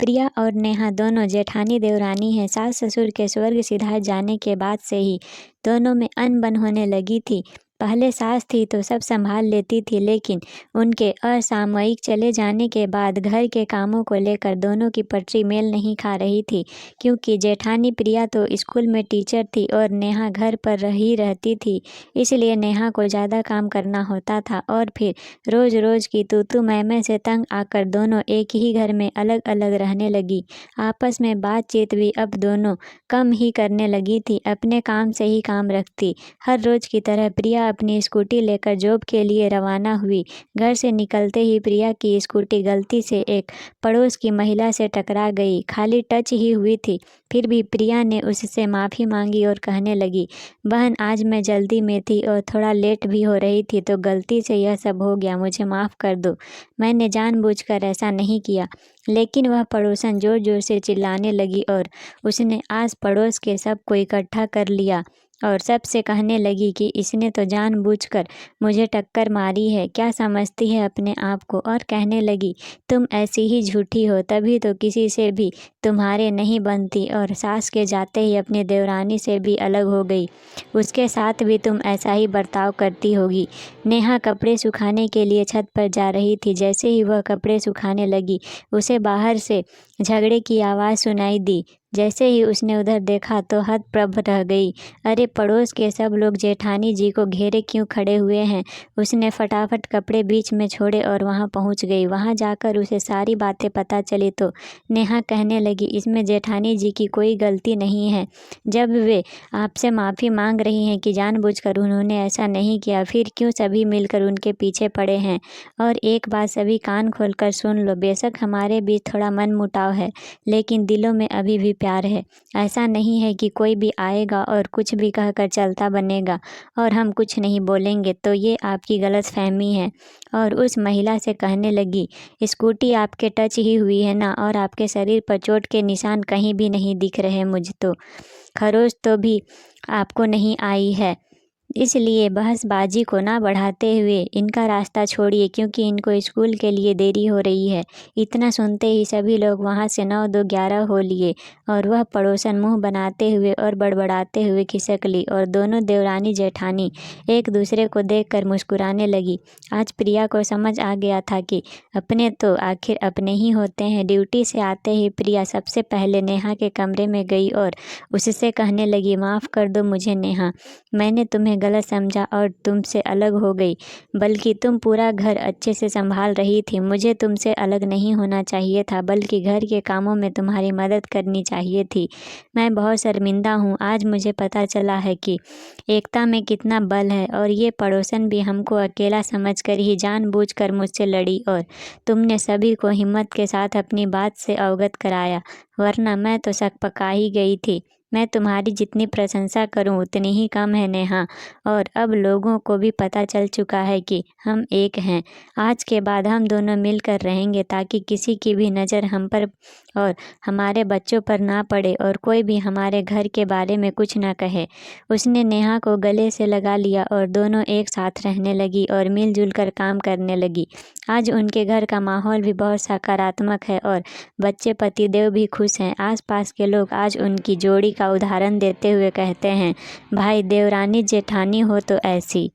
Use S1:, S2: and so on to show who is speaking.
S1: प्रिया और नेहा दोनों जेठानी देवरानी हैं। सास ससुर के स्वर्ग सिधार जाने के बाद से ही दोनों में अनबन होने लगी थी। पहले सास थी तो सब संभाल लेती थी, लेकिन उनके असामयिक चले जाने के बाद घर के कामों को लेकर दोनों की पटरी मेल नहीं खा रही थी। क्योंकि जेठानी प्रिया तो स्कूल में टीचर थी और नेहा घर पर ही रहती थी, इसलिए नेहा को ज़्यादा काम करना होता था। और फिर रोज़ रोज़ की तू मैं से तंग आकर दोनों एक ही घर में अलग अलग रहने लगी। आपस में बातचीत भी अब दोनों कम ही करने लगी थी, अपने काम से ही काम रखती। हर रोज़ की तरह प्रिया अपनी स्कूटी लेकर जॉब के लिए रवाना हुई। घर से निकलते ही प्रिया की स्कूटी गलती से एक पड़ोस की महिला से टकरा गई। खाली टच ही हुई थी, फिर भी प्रिया ने उससे माफ़ी मांगी और कहने लगी, बहन आज मैं जल्दी में थी और थोड़ा लेट भी हो रही थी, तो गलती से यह सब हो गया, मुझे माफ़ कर दो। मैंने जानबूझकर ऐसा नहीं किया। लेकिन वह पड़ोसन ज़ोर ज़ोर से चिल्लाने लगी और उसने आस पड़ोस के सबको इकट्ठा कर लिया और सबसे कहने लगी कि इसने तो जानबूझकर मुझे टक्कर मारी है, क्या समझती है अपने आप को। और कहने लगी, तुम ऐसी ही झूठी हो, तभी तो किसी से भी तुम्हारे नहीं बनती और सास के जाते ही अपनी देवरानी से भी अलग हो गई, उसके साथ भी तुम ऐसा ही बर्ताव करती होगी। नेहा कपड़े सुखाने के लिए छत पर जा रही थी। जैसे ही वह कपड़े सुखाने लगी, उसे बाहर से झगड़े की आवाज़ सुनाई दी। जैसे ही उसने उधर देखा तो हतप्रभ रह गई। अरे पड़ोस के सब लोग जेठानी जी को घेरे क्यों खड़े हुए हैं। उसने फटाफट कपड़े बीच में छोड़े और वहां पहुंच गई। वहां जाकर उसे सारी बातें पता चली तो नेहा कहने लगी, इसमें जेठानी जी की कोई गलती नहीं है। जब वे आपसे माफ़ी मांग रही हैं कि जानबूझकर उन्होंने ऐसा नहीं किया, फिर क्यों सभी मिलकर उनके पीछे पड़े हैं। और एक बात सभी कान खोलकर सुन लो, बेशक हमारे बीच थोड़ा मनमुटाव है, लेकिन दिलों में अभी भी प्यार है। ऐसा नहीं है कि कोई भी आएगा और कुछ भी कहकर चलता बनेगा और हम कुछ नहीं बोलेंगे, तो ये आपकी गलतफहमी है। और उस महिला से कहने लगी, स्कूटी आपके टच ही हुई है ना, और आपके शरीर पर चोट के निशान कहीं भी नहीं दिख रहे, मुझे तो खरोच तो भी आपको नहीं आई है। इसलिए बहसबाजी को ना बढ़ाते हुए इनका रास्ता छोड़िए, क्योंकि इनको स्कूल के लिए देरी हो रही है। इतना सुनते ही सभी लोग वहां से 9 2 11 हो लिए और वह पड़ोसन मुंह बनाते हुए और बड़बड़ाते हुए खिसक ली और दोनों देवरानी जेठानी एक दूसरे को देखकर मुस्कुराने लगी। आज प्रिया को समझ आ गया था कि अपने तो आखिर अपने ही होते हैं। ड्यूटी से आते ही प्रिया सबसे पहले नेहा के कमरे में गई और उससे कहने लगी, माफ़ कर दो मुझे नेहा, मैंने तुम्हें गलत समझा और तुमसे अलग हो गई। बल्कि तुम पूरा घर अच्छे से संभाल रही थी, मुझे तुमसे अलग नहीं होना चाहिए था, बल्कि घर के कामों में तुम्हारी मदद करनी चाहिए थी। मैं बहुत शर्मिंदा हूँ। आज मुझे पता चला है कि एकता में कितना बल है। और ये पड़ोसन भी हमको अकेला समझकर ही जानबूझकर मुझसे लड़ी और तुमने सभी को हिम्मत के साथ अपनी बात से अवगत कराया, वरना मैं तो सकपका ही गई थी। मैं तुम्हारी जितनी प्रशंसा करूं उतनी ही कम है नेहा। और अब लोगों को भी पता चल चुका है कि हम एक हैं। आज के बाद हम दोनों मिलकर रहेंगे, ताकि किसी की भी नज़र हम पर और हमारे बच्चों पर ना पड़े और कोई भी हमारे घर के बारे में कुछ ना कहे। उसने नेहा को गले से लगा लिया और दोनों एक साथ रहने लगी और मिलजुल कर काम करने लगी। आज उनके घर का माहौल भी बहुत सकारात्मक है और बच्चे पतिदेव भी खुश हैं। आसपास के लोग आज उनकी जोड़ी का उदाहरण देते हुए कहते हैं, भाई देवरानी जेठानी हो तो ऐसी।